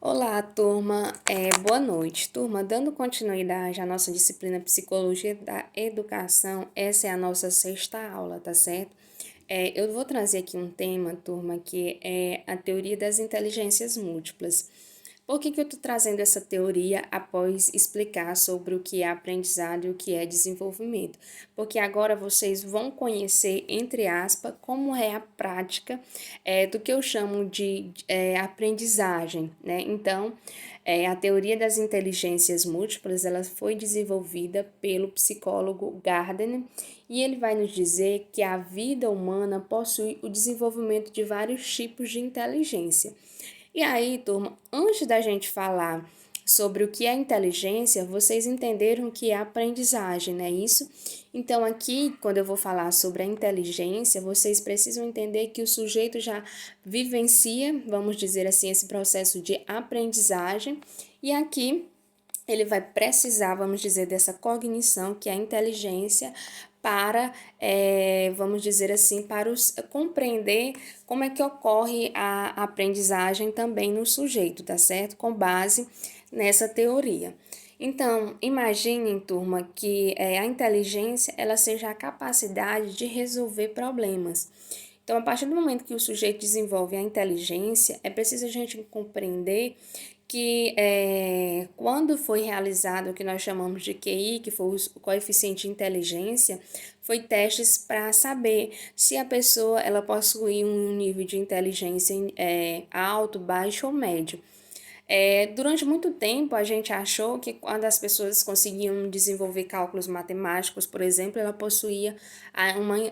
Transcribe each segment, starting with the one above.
Olá, turma. Boa noite. Turma, dando continuidade à nossa disciplina Psicologia da Educação, essa é a nossa sexta aula, tá certo? Eu vou trazer aqui um tema, turma, que é a teoria das inteligências múltiplas. Por que eu estou trazendo essa teoria após explicar sobre o que é aprendizado e o que é desenvolvimento? Porque agora vocês vão conhecer, entre aspas, como é a prática do que eu chamo de aprendizagem, né? Então, a teoria das inteligências múltiplas, ela foi desenvolvida pelo psicólogo Gardner e ele vai nos dizer que a vida humana possui o desenvolvimento de vários tipos de inteligência. E aí, turma, antes da gente falar sobre o que é inteligência, vocês entenderam o que é aprendizagem, não é isso? Então, aqui, quando eu vou falar sobre a inteligência, vocês precisam entender que o sujeito já vivencia, vamos dizer assim, esse processo de aprendizagem, e aqui ele vai precisar, vamos dizer, dessa cognição, que é a inteligência, para, vamos dizer assim, compreender como é que ocorre a aprendizagem também no sujeito, tá certo? Com base nessa teoria. Então, imaginem, turma, que a inteligência ela seja a capacidade de resolver problemas. Então, a partir do momento que o sujeito desenvolve a inteligência, é preciso a gente compreender que quando foi realizado o que nós chamamos de QI, que foi o coeficiente de inteligência, foi testes para saber se a pessoa ela possui um nível de inteligência alto, baixo ou médio. Durante muito tempo, a gente achou que quando as pessoas conseguiam desenvolver cálculos matemáticos, por exemplo, ela possuía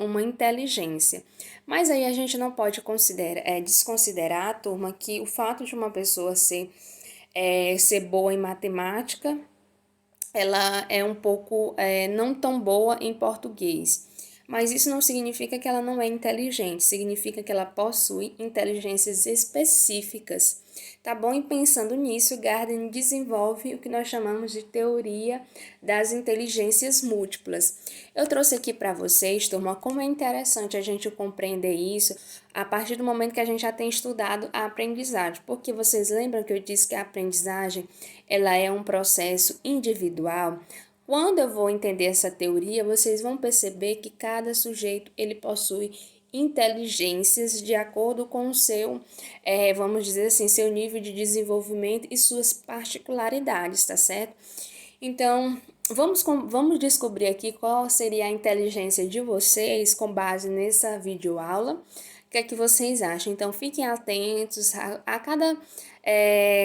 uma inteligência. Mas aí a gente não pode desconsiderar, turma, que o fato de uma pessoa ser boa em matemática, ela é um pouco não tão boa em português. Mas isso não significa que ela não é inteligente, significa que ela possui inteligências específicas. Tá bom? E pensando nisso, Gardner desenvolve o que nós chamamos de teoria das inteligências múltiplas. Eu trouxe aqui para vocês, turma, como é interessante a gente compreender isso a partir do momento que a gente já tem estudado a aprendizagem. Porque vocês lembram que eu disse que a aprendizagem ela é um processo individual? Quando eu vou entender essa teoria, vocês vão perceber que cada sujeito ele possui inteligências de acordo com o seu, vamos dizer assim, seu nível de desenvolvimento e suas particularidades, tá certo? Então, vamos descobrir aqui qual seria a inteligência de vocês com base nessa videoaula. O que é que vocês acham? Então, fiquem atentos a cada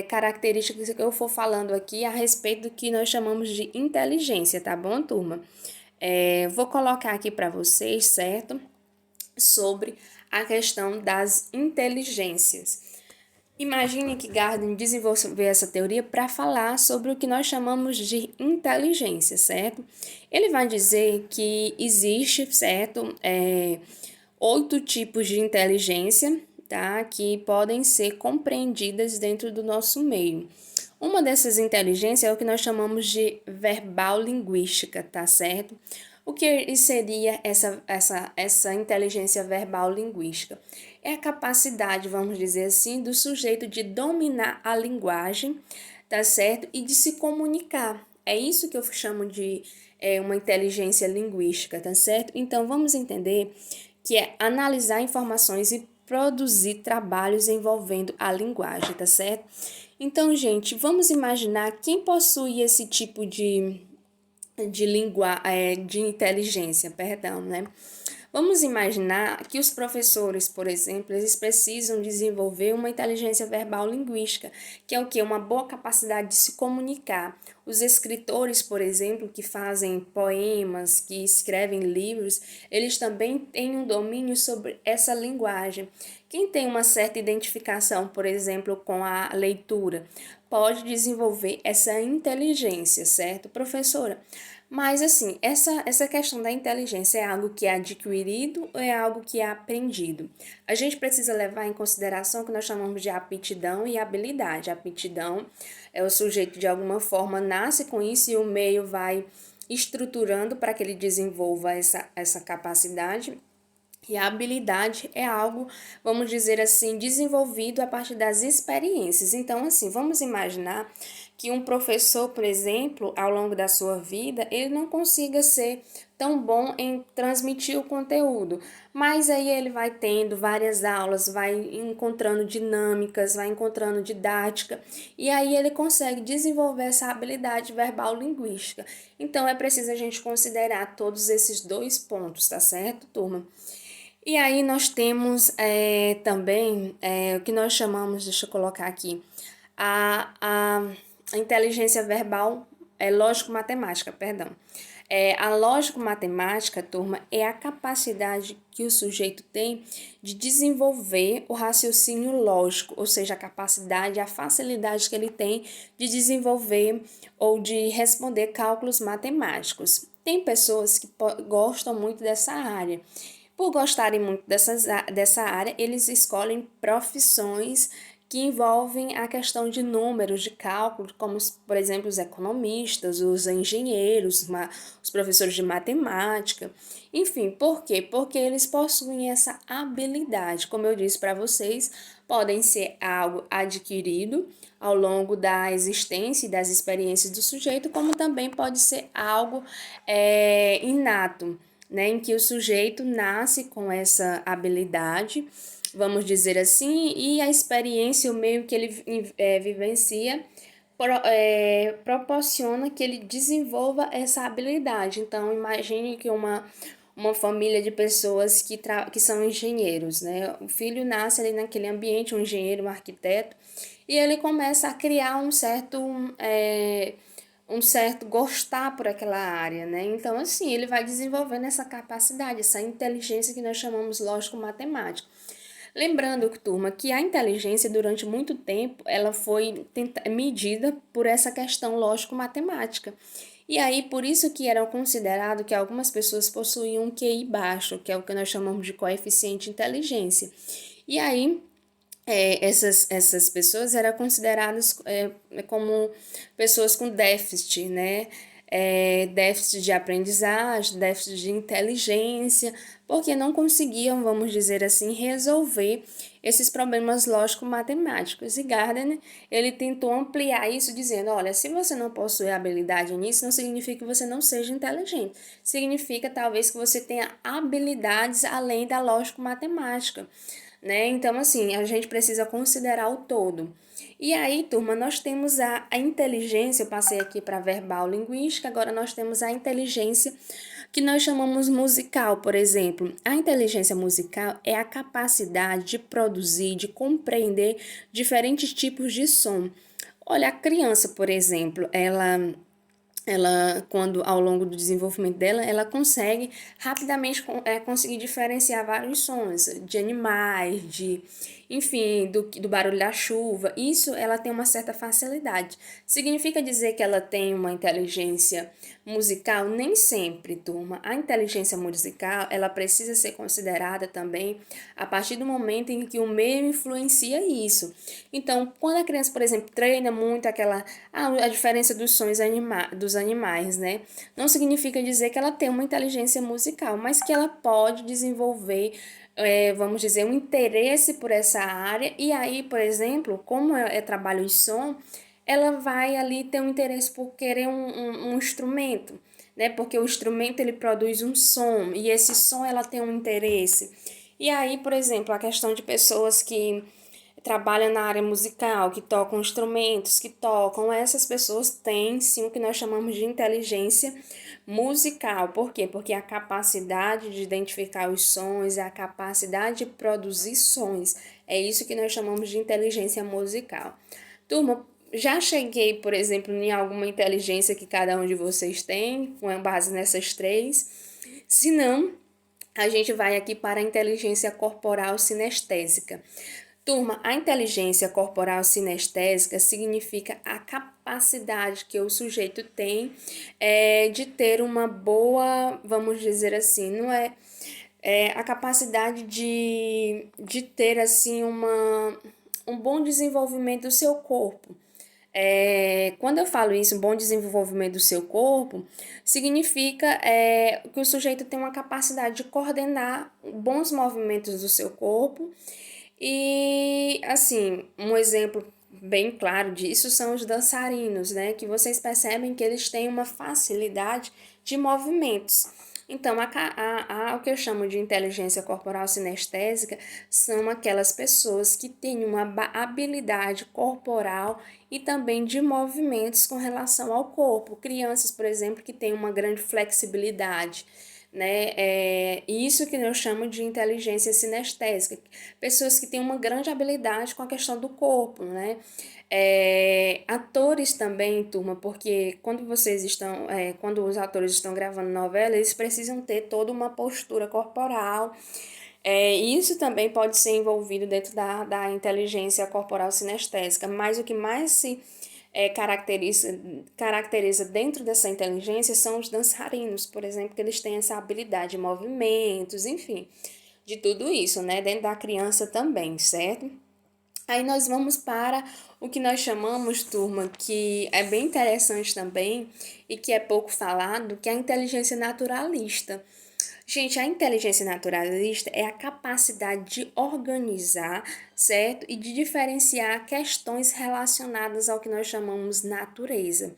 característica que eu for falando aqui a respeito do que nós chamamos de inteligência, tá bom, turma? Vou colocar aqui para vocês, certo? Sobre a questão das inteligências. Imagine que Gardner desenvolveu essa teoria para falar sobre o que nós chamamos de inteligência, certo? Ele vai dizer que existe, certo, 8 tipos de inteligência, tá? Que podem ser compreendidas dentro do nosso meio. Uma dessas inteligências é o que nós chamamos de verbal linguística, tá certo? O que seria essa inteligência verbal linguística? É a capacidade, vamos dizer assim, do sujeito de dominar a linguagem, tá certo? E de se comunicar. É isso que eu chamo de uma inteligência linguística, tá certo? Então, vamos entender que é analisar informações e produzir trabalhos envolvendo a linguagem, tá certo? Então, gente, vamos imaginar quem possui esse tipo de inteligência, perdão, né? Vamos imaginar que os professores, por exemplo, eles precisam desenvolver uma inteligência verbal linguística, que é o quê? Uma boa capacidade de se comunicar. Os escritores, por exemplo, que fazem poemas, que escrevem livros, eles também têm um domínio sobre essa linguagem. Quem tem uma certa identificação, por exemplo, com a leitura, pode desenvolver essa inteligência, certo, professora? Mas, assim, essa questão da inteligência é algo que é adquirido ou é algo que é aprendido? A gente precisa levar em consideração o que nós chamamos de aptidão e habilidade. A aptidão é o sujeito, de alguma forma, nasce com isso e o meio vai estruturando para que ele desenvolva essa capacidade. E a habilidade é algo, vamos dizer assim, desenvolvido a partir das experiências. Então, assim, vamos imaginar que um professor, por exemplo, ao longo da sua vida, ele não consiga ser tão bom em transmitir o conteúdo, mas aí ele vai tendo várias aulas, vai encontrando dinâmicas, vai encontrando didática, e aí ele consegue desenvolver essa habilidade verbal linguística. Então, é preciso a gente considerar todos esses dois pontos, tá certo, turma? E aí nós temos também o que nós chamamos, deixa eu colocar aqui, a inteligência verbal, lógico-matemática, perdão. A lógico-matemática, turma, é a capacidade que o sujeito tem de desenvolver o raciocínio lógico, ou seja, a capacidade, a facilidade que ele tem de desenvolver ou de responder cálculos matemáticos. Tem pessoas que gostam muito dessa área. Por gostarem muito dessa área, eles escolhem profissões que envolvem a questão de números, de cálculo, como, por exemplo, os economistas, os engenheiros, os professores de matemática. Enfim, por quê? Porque eles possuem essa habilidade. Como eu disse para vocês, podem ser algo adquirido ao longo da existência e das experiências do sujeito, como também pode ser algo inato, né, em que o sujeito nasce com essa habilidade, vamos dizer assim, e a experiência, o meio que ele vivencia, proporciona que ele desenvolva essa habilidade. Então, imagine que uma família de pessoas que são engenheiros, né? O filho nasce ali naquele ambiente, um engenheiro, um arquiteto, e ele começa a criar um certo gostar por aquela área, né? Então, assim, ele vai desenvolvendo essa capacidade, essa inteligência que nós chamamos lógico-matemática. Lembrando, turma, que a inteligência, durante muito tempo, ela foi medida por essa questão lógico-matemática. E aí, por isso que era considerado que algumas pessoas possuíam um QI baixo, que é o que nós chamamos de coeficiente de inteligência. E aí, essas pessoas eram consideradas como pessoas com déficit, né? Déficit de aprendizagem, déficit de inteligência, porque não conseguiam, vamos dizer assim, resolver esses problemas lógico-matemáticos. E Gardner, ele tentou ampliar isso dizendo, olha, se você não possui habilidade nisso, não significa que você não seja inteligente. Significa, talvez, que você tenha habilidades além da lógico-matemática, né? Então, assim, a gente precisa considerar o todo. E aí, turma, nós temos a inteligência, eu passei aqui para verbal linguística, agora nós temos a inteligência que nós chamamos musical, por exemplo. A inteligência musical é a capacidade de produzir, de compreender diferentes tipos de som. Olha, a criança, por exemplo, ela, quando ao longo do desenvolvimento dela, ela consegue rapidamente conseguir diferenciar vários sons de animais, enfim, do barulho da chuva. Isso ela tem uma certa facilidade. Significa dizer que ela tem uma inteligência musical? Nem sempre, turma. A inteligência musical, ela precisa ser considerada também a partir do momento em que o meio influencia isso. Então, quando a criança, por exemplo, treina muito a diferença dos sons dos animais, né? Não significa dizer que ela tem uma inteligência musical, mas que ela pode desenvolver, vamos dizer, um interesse por essa área. E aí, por exemplo, como é trabalho de som, ela vai ali ter um interesse por querer um instrumento, né? Porque o instrumento ele produz um som e esse som ela tem um interesse. E aí, por exemplo, a questão de pessoas que trabalham na área musical, que tocam instrumentos, que tocam, essas pessoas têm sim o que nós chamamos de inteligência musical. Por quê? Porque a capacidade de identificar os sons, a capacidade de produzir sons, é isso que nós chamamos de inteligência musical. Turma, já cheguei, por exemplo, em alguma inteligência que cada um de vocês tem, com base nessas três? Se não, a gente vai aqui para a inteligência corporal sinestésica. Turma, a inteligência corporal sinestésica significa a capacidade que o sujeito tem de ter uma boa, vamos dizer assim, não a capacidade de ter assim um bom desenvolvimento do seu corpo. Quando eu falo isso, um bom desenvolvimento do seu corpo, significa que o sujeito tem uma capacidade de coordenar bons movimentos do seu corpo. E, assim, um exemplo bem claro disso são os dançarinos, né? Que vocês percebem que eles têm uma facilidade de movimentos. Então, o que eu chamo de inteligência corporal sinestésica são aquelas pessoas que têm uma habilidade corporal e também de movimentos com relação ao corpo. Crianças, por exemplo, que têm uma grande flexibilidade, né? Isso que eu chamo de inteligência sinestésica. Pessoas que têm uma grande habilidade com a questão do corpo, né? Atores também, turma, porque quando os atores estão gravando novela, eles precisam ter toda uma postura corporal. Isso também pode ser envolvido dentro da inteligência corporal sinestésica, mas o que mais se caracteriza dentro dessa inteligência são os dançarinos, por exemplo, que eles têm essa habilidade de movimentos, enfim, de tudo isso, né? Dentro da criança também, certo? Aí nós vamos para o que nós chamamos, turma, que é bem interessante também e que é pouco falado, que é a inteligência naturalista. Gente, a inteligência naturalista é a capacidade de organizar, certo? E de diferenciar questões relacionadas ao que nós chamamos natureza.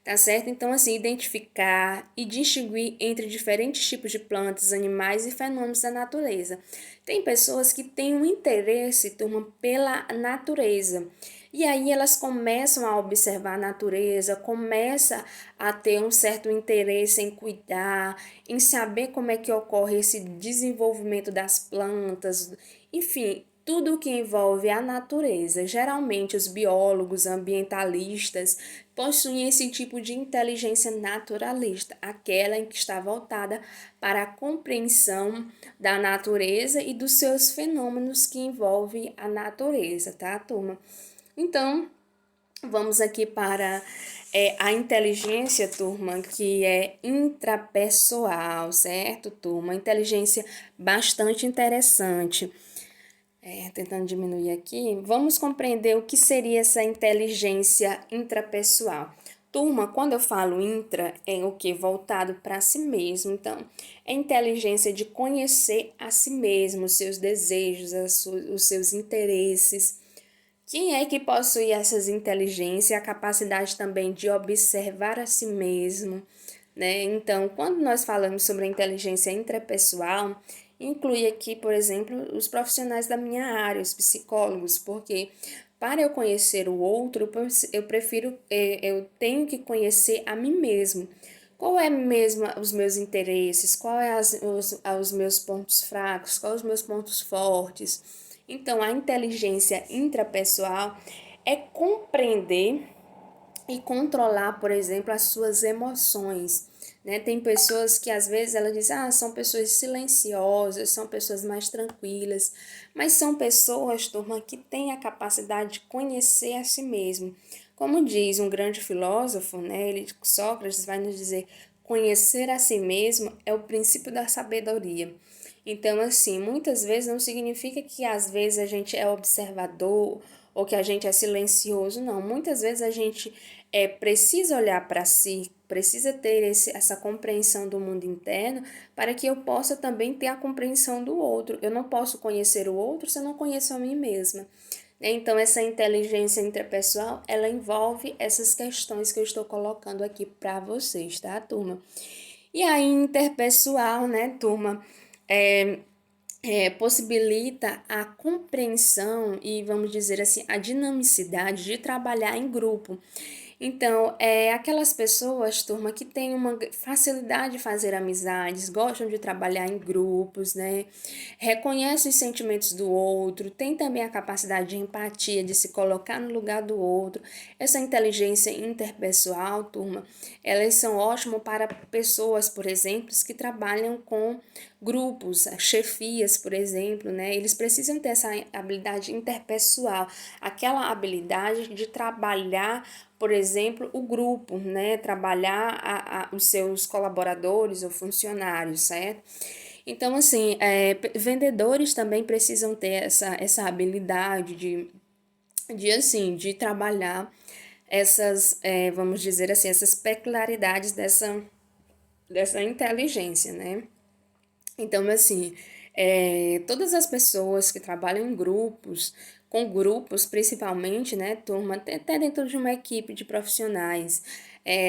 Tá certo? Então, assim, identificar e distinguir entre diferentes tipos de plantas, animais e fenômenos da natureza. Tem pessoas que têm um interesse, turma, pela natureza. E aí elas começam a observar a natureza, começa a ter um certo interesse em cuidar, em saber como é que ocorre esse desenvolvimento das plantas, enfim, tudo o que envolve a natureza. Geralmente os biólogos, ambientalistas possuem esse tipo de inteligência naturalista, aquela em que está voltada para a compreensão da natureza e dos seus fenômenos que envolvem a natureza, tá, turma? Então, vamos aqui para a inteligência, turma, que é intrapessoal, certo, turma? Inteligência bastante interessante. Tentando diminuir aqui, vamos compreender o que seria essa inteligência intrapessoal. Turma, quando eu falo intra, é o que? Voltado para si mesmo. Então, é inteligência de conhecer a si mesmo, os seus desejos, os seus interesses. Quem é que possui essas inteligências, a capacidade também de observar a si mesmo, né? Então, quando nós falamos sobre a inteligência intrapessoal, inclui aqui, por exemplo, os profissionais da minha área, os psicólogos, porque para eu conhecer o outro, eu prefiro, eu tenho que conhecer a mim mesmo. Qual é mesmo os meus interesses? Qual é os meus pontos fracos? Quais os meus pontos fortes? Então, a inteligência intrapessoal é compreender e controlar, por exemplo, as suas emoções, né? Tem pessoas que às vezes ela diz, são pessoas silenciosas, são pessoas mais tranquilas, mas são pessoas, turma, que têm a capacidade de conhecer a si mesmo. Como diz um grande filósofo, né? Sócrates vai nos dizer, conhecer a si mesmo é o princípio da sabedoria. Então, assim, muitas vezes não significa que às vezes a gente é observador ou que a gente é silencioso, não. Muitas vezes a gente precisa olhar para si, precisa ter essa compreensão do mundo interno para que eu possa também ter a compreensão do outro. Eu não posso conhecer o outro se eu não conheço a mim mesma. Então, essa inteligência interpessoal, ela envolve essas questões que eu estou colocando aqui para vocês, tá, turma? E a interpessoal, né, turma, possibilita a compreensão e, vamos dizer assim, a dinamicidade de trabalhar em grupo. Então, aquelas pessoas, turma, que têm uma facilidade de fazer amizades, gostam de trabalhar em grupos, né? Reconhecem os sentimentos do outro, tem também a capacidade de empatia, de se colocar no lugar do outro. Essa inteligência interpessoal, turma, elas são ótimas para pessoas, por exemplo, que trabalham com grupos, chefias, por exemplo, né? Eles precisam ter essa habilidade interpessoal, aquela habilidade de trabalhar, por exemplo, o grupo, né? Trabalhar os seus colaboradores ou funcionários, certo? Então, assim, vendedores também precisam ter essa habilidade de trabalhar essas, vamos dizer assim, essas peculiaridades dessa inteligência, né? Então, assim, todas as pessoas que trabalham em grupos, com grupos principalmente, né, turma, até dentro de uma equipe de profissionais,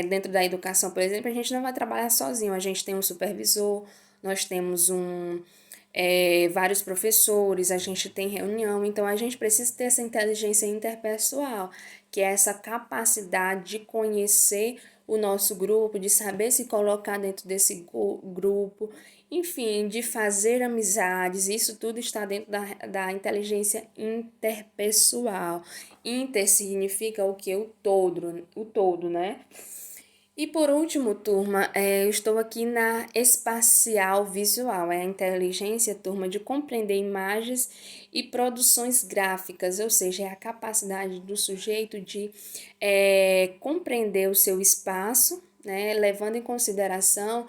dentro da educação, por exemplo, a gente não vai trabalhar sozinho, a gente tem um supervisor, nós temos vários professores, a gente tem reunião, então a gente precisa ter essa inteligência interpessoal, que é essa capacidade de conhecer o nosso grupo, de saber se colocar dentro desse grupo, enfim, de fazer amizades, isso tudo está dentro da inteligência interpessoal. Inter significa o que? O todo, né? E por último, turma, eu estou aqui na espacial visual, é a inteligência, turma, de compreender imagens e produções gráficas, ou seja, é a capacidade do sujeito de compreender o seu espaço, né, levando em consideração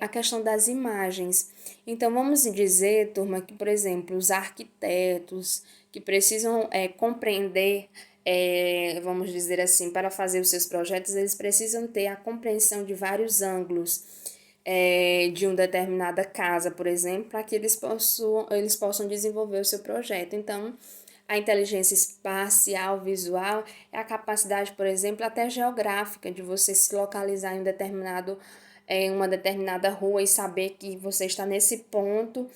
a questão das imagens. Então, vamos dizer, turma, que, por exemplo, os arquitetos que precisam compreender vamos dizer assim, para fazer os seus projetos, eles precisam ter a compreensão de vários ângulos de uma determinada casa, por exemplo, para que eles possam desenvolver o seu projeto. Então, a inteligência espacial, visual, é a capacidade, por exemplo, até geográfica, de você se localizar em uma determinada rua e saber que você está nesse ponto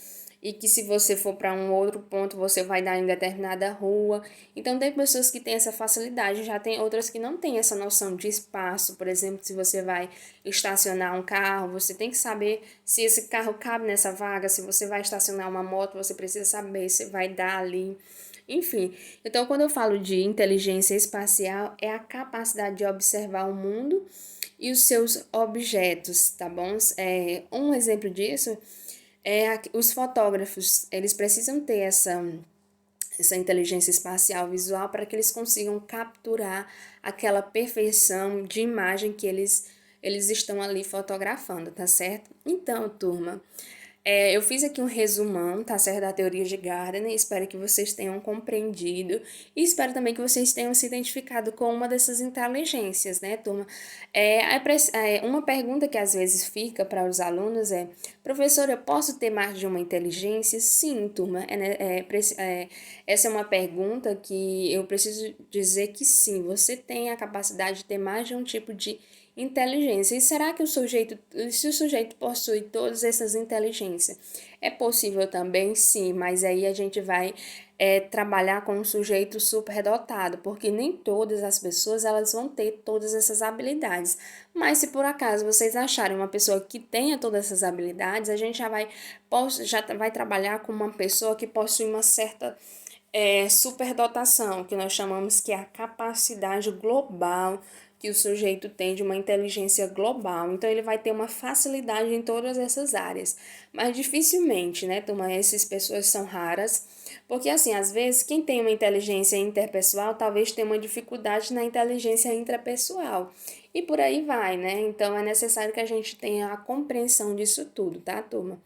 e que se você for para um outro ponto, você vai dar em determinada rua. Então, tem pessoas que têm essa facilidade, já tem outras que não têm essa noção de espaço. Por exemplo, se você vai estacionar um carro, você tem que saber se esse carro cabe nessa vaga, se você vai estacionar uma moto, você precisa saber se vai dar ali. Enfim, então quando eu falo de inteligência espacial, é a capacidade de observar o mundo e os seus objetos, tá bom? Um exemplo disso os fotógrafos, eles precisam ter essa inteligência espacial visual para que eles consigam capturar aquela perfeição de imagem que eles estão ali fotografando, tá certo? Então, turma, eu fiz aqui um resumão, tá certo, da teoria de Gardner, espero que vocês tenham compreendido e espero também que vocês tenham se identificado com uma dessas inteligências, né, turma? Uma pergunta que às vezes fica para os alunos é: professor, eu posso ter mais de uma inteligência? Sim, turma, essa é uma pergunta que eu preciso dizer que sim, você tem a capacidade de ter mais de um tipo de inteligência. E será que se o sujeito possui todas essas inteligências? É possível também, sim, mas aí a gente vai trabalhar com um sujeito superdotado, porque nem todas as pessoas elas vão ter todas essas habilidades. Mas se por acaso vocês acharem uma pessoa que tenha todas essas habilidades, a gente já vai trabalhar com uma pessoa que possui uma certa superdotação, que nós chamamos que é a capacidade global que o sujeito tem de uma inteligência global. Então, ele vai ter uma facilidade em todas essas áreas. Mas dificilmente, né, turma, essas pessoas são raras, porque, assim, às vezes, quem tem uma inteligência interpessoal talvez tenha uma dificuldade na inteligência intrapessoal. E por aí vai, né? Então, é necessário que a gente tenha a compreensão disso tudo, tá, turma?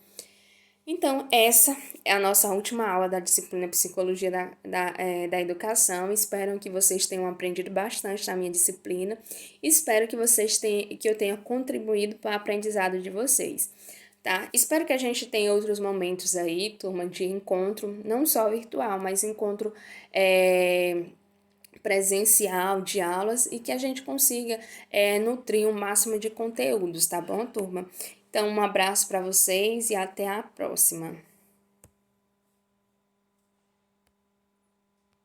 Então, essa é a nossa última aula da disciplina Psicologia da Educação. Espero que vocês tenham aprendido bastante na minha disciplina. Espero que que eu tenha contribuído para o aprendizado de vocês, tá? Espero que a gente tenha outros momentos aí, turma, de encontro, não só virtual, mas encontro presencial de aulas e que a gente consiga nutrir o máximo de conteúdos, tá bom, turma? Então, um abraço para vocês e até a próxima.